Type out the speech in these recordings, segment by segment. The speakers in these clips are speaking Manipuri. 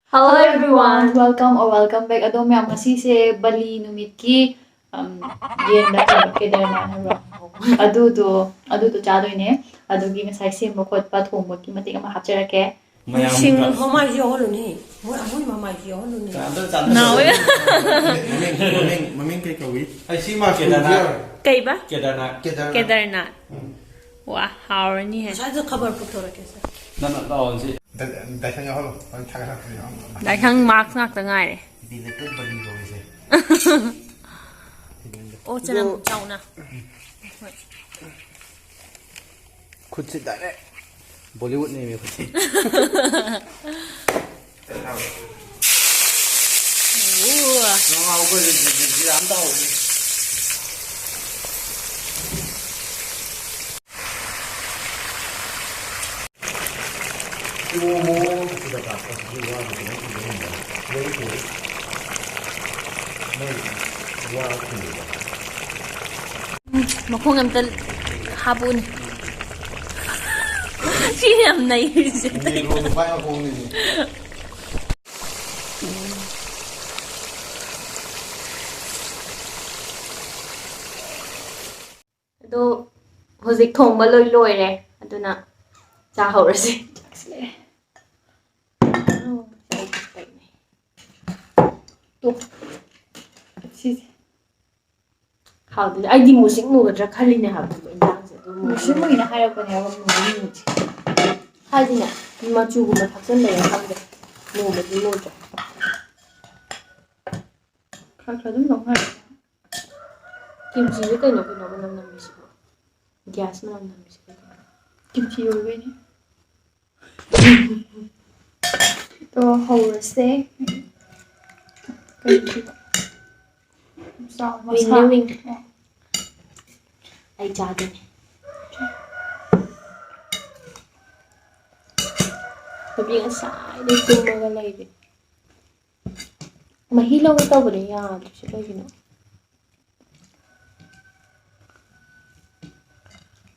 Hello everyone, welcome back. Adom yam ngasi se Bali numit ki yenda Kedarnath haro. Adu do chado ine. Adu gi ngasai se mo khot pa thong mo ki mati ama hapcherake. Sing mama yolo ni. Moi mama yolo ni. Now Maming kay kawi. Ay si ma Kedarnath. Kay ba? Kedarnath. Kedarnath. Wah, haurani hai. Sai to khabar puthora kaise. Na laon si. Dai sang holo. An thaga thak ni am. Dai khang marks nak ta ngai re. Di le tet bali go se. Oh, chanam chau na. खुद से डाले बॉलीवुड नहीं में खुद से नॉर्मल ऊपर जी आंदा हो वो सुधा का जी वाह Makhong am tal hapon. Siyam na yun siya. नहीं वो तो पाया कौन नहीं ado hozik thong ba loi re. Aduna cha haurasi. To si how did I musik mo gadra khali ne ha ba indang se do musik mo ina hayra ko ne ha ba mo hai di na ma chu gu ma thaksan le ha ba mo ba di mo ja kha dum no ha kimchi ye kai no ko no nam nam mi si gas nam nam mi si kimchi yo be ne to haurase kai ki Wing. Ay jadi nih. Tapi yang sai deh cuma kalau ini. Mahilaw ito ba ya? Siya gino.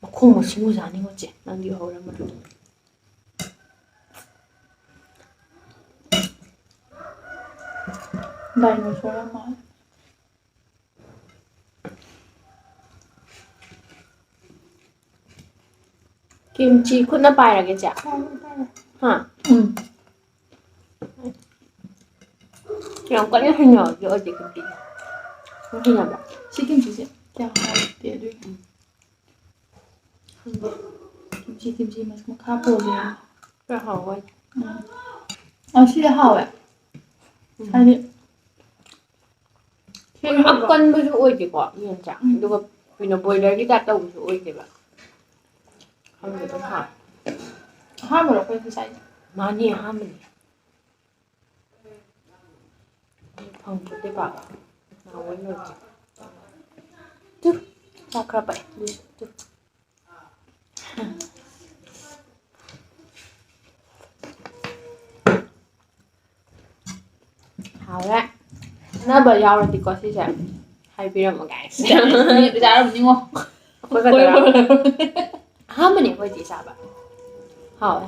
Kung mo simusan mo je, nang di hawra mo. Dinosaur mahal. Kimchi khut na pai ra ke cha ha yang kan yang nhỏ yo je kimchi nó hình ba si kimchi se kya ha de de kimchi mas mo kha po le ra hao wai si là hao ai đi khi hấp cân mới ôi chỉ có miền chẳng được vì nó bồi đấy cái đặt đầu ôi thì vậy không đượcต้องหาห้ามหมดแล้วคือใส่มานี่ห้ามมันพังหมดได้ปะเอาไว้เลยจุ๊บเอากระไปดูจุ๊บ好了那不要了的歌是啥还别人么干事你不加入你我会不会Ahanbni会几下吧？好，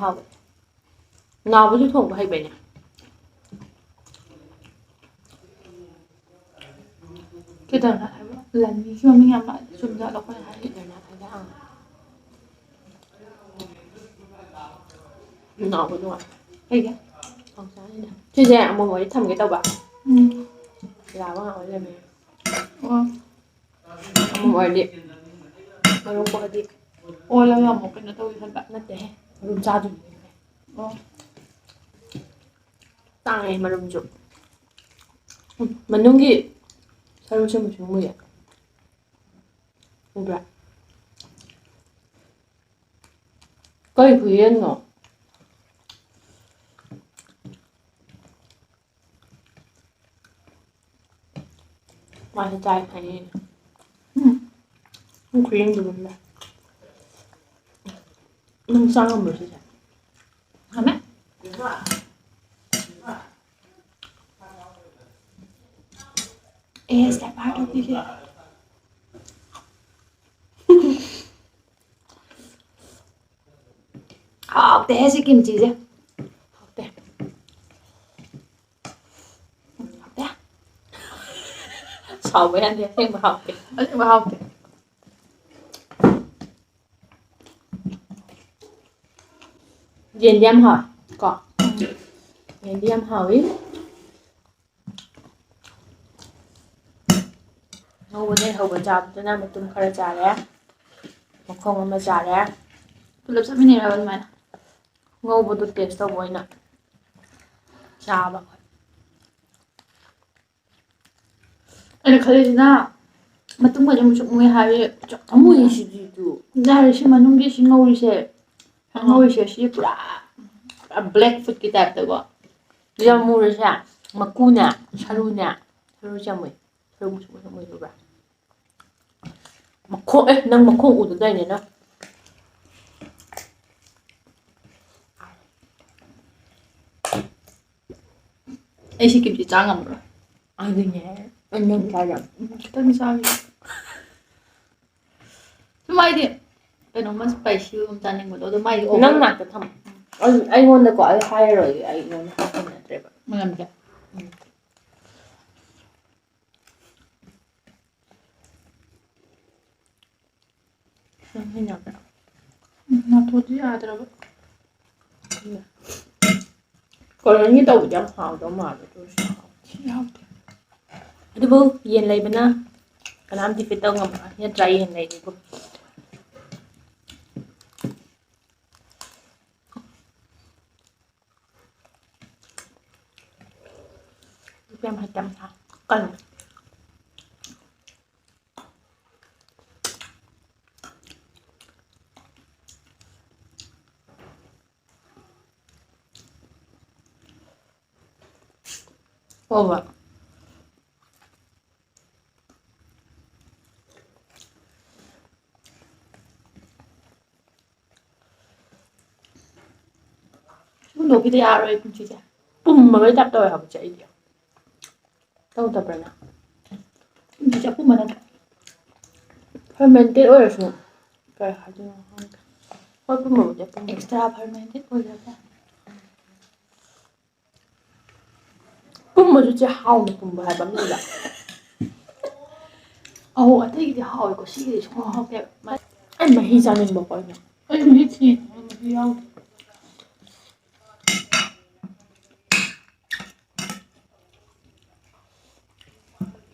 那不是痛不还别呢？Kedarnath hay ba? Lầnนี้ที่มันไม่งามอ่ะจุดยอดเราคนไทยKedarnath hay ba? หนาวด้วยเฮ้ยของซ้ายเนี่ยชื่อแจ๊มองไว้ทำcái tàu bạc là bao nhiêuเลยmày mongไว้ดิมาลงปกติÔi là một cái nó tôi thân bạn nó để rung ra rồi tăng này mà rung chụp mình đúng gì sao rung xem một số mười ạ không được có gì quý yên rồi mà sẽ trai phải không quý yên được rồi 쌍은 무엇이죠? 하면? Is that part of the video? Học thế sẽ kim chỉ chứ? Học thế ꯁꯥꯎꯕ ꯌꯥꯗꯦ ꯑꯁꯦꯡꯕ ꯍꯥꯎꯇꯦ ꯑꯁꯦꯡꯕ ꯍꯥꯎꯇꯦ ꯌꯦꯟꯗꯤ ꯌꯥꯝ ꯍꯥꯎꯋꯦ ꯀꯣ ꯌꯦꯟꯗꯤ ꯌꯥꯝ ꯍꯥꯎꯋꯤ ꯉꯧꯕꯗꯩ ꯍꯧꯕ ꯆꯥꯕꯗꯨꯅ ꯃꯇꯨꯝ ꯈꯔ ꯆꯥꯔꯦ ꯃꯈꯣꯡ ꯑꯃ ꯆꯥꯔꯦ ꯄꯨꯂꯞ ꯆꯠꯃꯤꯟꯅꯩꯔꯕ ꯑꯗꯨꯃꯥꯏꯅ ꯉꯧꯕꯗꯨ ꯇꯦꯁ ꯇꯧꯕ ꯑꯣꯏꯅ ꯆꯥꯕ ꯑꯩꯅ ꯈꯜꯂꯤꯁꯤꯅ ꯃꯇꯨꯡꯗꯗꯤ ꯑꯃꯨꯛꯁꯨ ꯃꯨꯏ ꯍꯥꯏꯔꯤ ꯑꯃꯨꯏꯁꯤꯗꯤꯗꯨ ꯍꯥꯏꯔꯤ ꯁꯤ ꯃꯅꯨꯡꯒꯤ ꯁꯤ ꯉꯧꯔꯤꯁꯦ ꯉꯧꯔꯤꯁꯦ ꯁꯤ ꯄꯨꯔꯥ ꯕ꯭ꯂꯦꯛ ꯐꯨꯗꯀꯤ ꯇꯥꯏꯞꯇꯀꯣ ꯌꯥꯝ ꯃꯨꯔꯁꯦ ꯃꯀꯨꯅꯦ ꯁꯔꯨꯅꯦ ꯁꯔꯨꯁꯦ ꯌꯥꯝ ꯃꯨꯏ ꯁꯔꯨ ꯃꯨꯁꯨꯛ ꯃꯨꯁꯨꯛ ꯃꯨꯏ ꯎꯕ꯭ꯔꯥ ꯃꯈꯣꯡ ꯅꯪ ꯃꯈꯣꯡ ꯎꯗ ꯇꯧꯔꯤꯅꯦ ꯅꯪ ꯑꯩ ꯁꯤ ꯀꯤꯝꯆꯤ ꯆꯥ ꯉꯝꯃꯔꯣꯏ ꯑꯗꯨꯅꯦ ꯅꯪ ꯆꯥꯔ ꯈꯤꯇꯪ ꯆꯥꯒꯦ ꯁꯨꯝ ꯍꯥꯏꯗꯤ ꯀꯩꯅꯣꯝꯃ ꯁ꯭ꯄꯥꯏꯁꯤꯒꯨꯝꯕ ꯆꯥꯅꯤꯡꯕꯗꯣ ꯑꯗꯣ ꯃꯥꯏꯗꯤ ꯅꯪ ꯑꯣꯚꯔ ꯅꯥꯛꯇ ꯊꯝꯃꯣ ꯑꯩꯉꯣꯟꯗꯀꯣ ꯑꯩ ꯍꯥꯏꯔꯔꯣꯏꯒꯦ ꯑꯩꯉꯣꯟꯗ ꯍꯥꯏꯅꯗ꯭ꯔꯦꯕ ꯃꯌꯥꯝꯁꯦ ꯅꯪ ꯍꯩꯅꯕ꯭ꯔꯥ ꯅꯥꯇꯣꯟꯁꯦ ꯌꯥꯗ꯭ꯔꯕ ꯀꯣꯔꯤꯌꯟꯒꯤ ꯇꯧꯕꯗꯤ ꯌꯥꯝ ꯍꯥꯎꯗꯧ ꯃꯥꯜꯂꯦ ꯑꯗꯨ ꯁꯤ ꯌꯥꯎꯗꯦ ꯑꯗꯨꯕꯨ ꯌꯦꯟ ꯂꯩꯕꯅ ꯀꯅꯥꯝ ꯗꯤꯐꯤꯠ ꯇꯧ ꯉꯝꯃꯣꯏ ꯅꯠꯇ꯭ꯔꯥ ꯌꯦꯟ ꯂꯩꯔꯤꯕꯨ ꯌꯥꯝ ꯍꯩꯇꯝ ꯀꯜꯂꯦ ꯍꯣꯕ ꯍꯨꯟꯗꯣꯛꯈꯤꯗ ꯌꯥꯔꯣꯏ ꯄꯨꯟꯁꯤꯁꯦ ꯄꯨꯝꯃꯕꯩ ꯇꯥꯏꯞ ꯇꯧꯋꯦ ꯍꯥꯏꯕꯁꯦ ꯑꯩꯗꯤ ꯇꯧꯗꯕ꯭ꯔꯥ ꯅꯪ ꯄꯨꯟꯁꯤꯁꯦ ꯑꯄꯨꯝꯕ ꯅꯠꯇ꯭ꯔꯦ ꯐꯔꯃꯦꯟꯇꯦꯠ ꯑꯣꯏꯔꯁꯨ ꯀꯩ ꯍꯥꯏꯗꯣꯏꯅꯣ ꯈꯪꯗꯦ ꯍꯣꯏ ꯄꯨꯝꯃꯕꯨꯗꯤ ꯑꯄꯨꯝꯕ ꯑꯦꯛꯁꯇ꯭ꯔꯥ ꯐꯔꯃꯦꯟꯇꯦꯠ ꯑꯣꯏꯔꯒ ꯄꯨꯝꯃꯁꯨ ꯆꯦ ꯍꯥꯎꯅ ꯄꯨꯝꯕ ꯍꯥꯏꯕ ꯑꯃ ꯂꯩꯕ ꯑꯧ ꯑꯇꯩꯒꯤꯗꯤ ꯍꯥꯎꯋꯦꯀꯣ ꯁꯤꯒꯤꯗꯤ ꯁꯨꯡꯍꯥꯎ ꯍꯥꯎꯇꯦꯕ ꯑꯩ ꯃꯍꯤ ꯆꯥꯅꯤꯡꯕꯀꯣ ꯑꯩꯅ ꯑꯩ ꯃꯍꯤ ꯊꯤꯔꯤꯅꯦ ꯃꯍꯤ ꯌꯥꯎꯗꯦ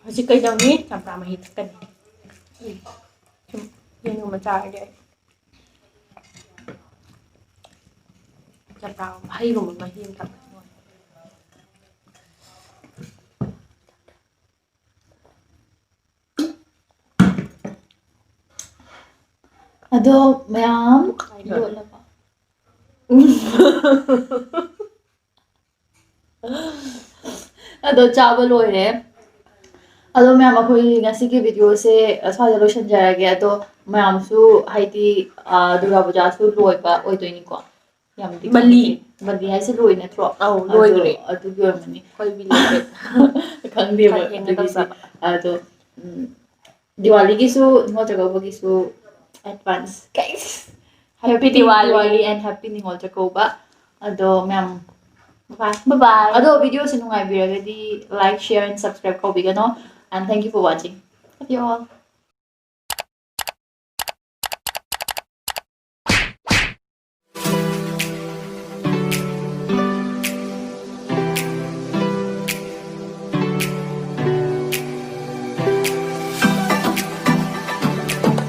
ꯍꯧꯖꯤꯛ ꯀꯩꯗꯧꯅꯤ ꯆꯝꯄ꯭ꯔꯥ ꯃꯍꯤ ꯊꯛꯀꯅꯤ ꯁꯨꯝ ꯌꯦꯟꯒꯨꯝꯕ ꯆꯥꯔꯗꯤ ꯑꯩ ꯆꯝꯄ꯭ꯔꯥꯒꯨꯝꯕ ꯍꯩꯒꯨꯝꯕ ꯃꯍꯤ ꯑꯃ ꯊꯛꯄ ꯑꯗꯣ ꯃꯌꯥꯝ ꯂꯣꯠꯂꯕ ꯑꯗꯣ ꯆꯥꯕ ꯂꯣꯏꯔꯦ ꯑꯗꯣ ꯃꯌꯥꯝ ꯑꯩꯈꯣꯏ ꯉꯁꯤꯒꯤ ꯚꯤꯗꯤꯑꯣꯁꯦ ꯁ꯭ꯋꯥꯏꯗ ꯂꯣꯏꯁꯤꯟꯖꯔꯒꯦ ꯑꯗꯣ ꯃꯌꯥꯝꯁꯨ ꯍꯥꯏꯗꯤ ꯗꯨꯔꯒꯥ ꯄꯨꯖꯥꯁꯨ ꯂꯣꯏꯕ ꯑꯣꯏꯗꯣꯏꯅꯤꯀꯣ ꯌꯥꯝꯗꯤ ꯕꯂꯤ ꯕꯂꯤ ꯍꯥꯏꯁꯦ ꯂꯣꯏ ꯅꯠꯇ꯭ꯔꯣ ꯑꯧ ꯑꯗꯣ ꯂꯣꯏꯈ꯭ꯔꯦ ꯑꯗꯨꯒꯤ ꯑꯣꯏꯔꯝꯃꯅꯤ ꯑꯩꯈꯣꯏ ꯕꯤꯂꯦꯇꯦꯠ ꯈꯪꯗꯦꯕ ꯈꯔ ꯊꯦꯡꯅ ꯑꯗꯨꯒꯤꯗꯤ ꯇꯧꯖꯕ ꯑꯗꯣ ꯗꯤꯋꯥꯂꯤꯒꯤꯁꯨ ꯅꯤꯉꯣꯜ ꯆꯥꯛꯀꯧꯕꯒꯤꯁꯨ advance happy Diwali and happy Ningol Chakouba ꯑꯗꯣ ꯃꯌꯥꯝ ꯕꯥꯏ ꯑꯗꯣ ꯚꯤꯗꯤꯑꯣꯁꯦ ꯅꯨꯡꯉꯥꯏꯕꯤꯔꯒꯗꯤ ꯂꯥꯏꯛ share and subscribe ꯇꯧꯕꯤꯒꯅꯣ and thank you for watching love you all